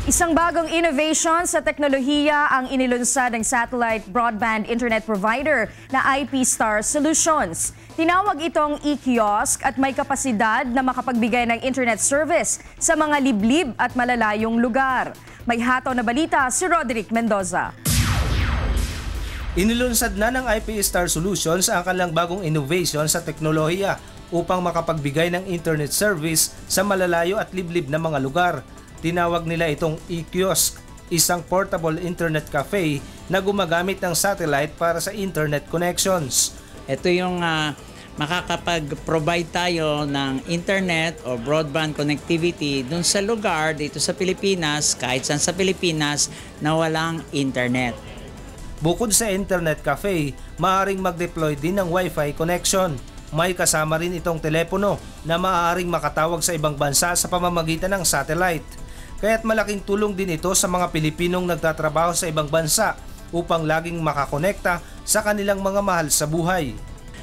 Isang bagong innovation sa teknolohiya ang inilunsad ng satellite broadband internet provider na IP Star Solutions. Tinawag itong e-kiosk at may kapasidad na makapagbigay ng internet service sa mga liblib at malalayong lugar. May hataw na balita si Roderick Mendoza. Inilunsad na ng IP Star Solutions ang kanilang bagong innovation sa teknolohiya upang makapagbigay ng internet service sa malalayo at liblib na mga lugar. Tinawag nila itong e-kiosk, isang portable internet cafe na gumagamit ng satellite para sa internet connections. Ito yung makakapag-provide tayo ng internet o broadband connectivity dun sa lugar dito sa Pilipinas, kahit saan sa Pilipinas, na walang internet. Bukod sa internet cafe, maaaring mag-deploy din ng Wi-Fi connection. May kasama rin itong telepono na maaaring makatawag sa ibang bansa sa pamamagitan ng satellite. Kaya't malaking tulong din ito sa mga Pilipinong nagtatrabaho sa ibang bansa upang laging makakonekta sa kanilang mga mahal sa buhay.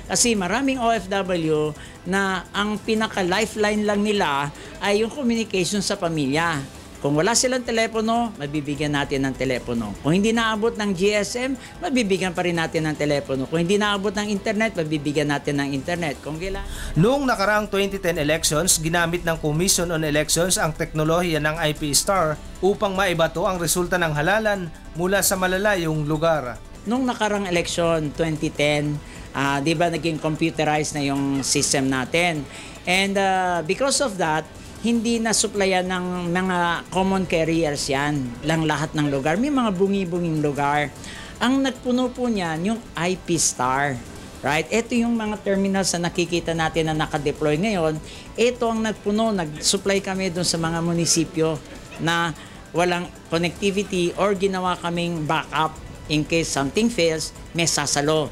Kasi maraming OFW na ang pinaka-lifeline lang nila ay yung communication sa pamilya. Kung wala silang telepono, mabibigyan natin ng telepono. Kung hindi naabot ng GSM, mabibigyan pa rin natin ng telepono. Kung hindi naabot ng internet, mabibigyan natin ng internet. Noong nakaraang 2010 elections, ginamit ng Commission on Elections ang teknolohiya ng IP Star upang maibato ang resulta ng halalan mula sa malalayong lugar. Noong nakaraang election 2010, di ba naging computerized na yung system natin. And because of that, hindi na supplyan ng mga common carriers yan, lang lahat ng lugar. May mga bungi-bunging lugar. Ang nagpuno po niyan, yung IP Star. Right? Ito yung mga terminals na nakikita natin na nakadeploy ngayon. Ito ang nagpuno, nag-supply kami doon sa mga munisipyo na walang connectivity or ginawa kaming backup in case something fails, may sasalo.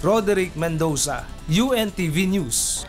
Roderick Mendoza, UNTV News.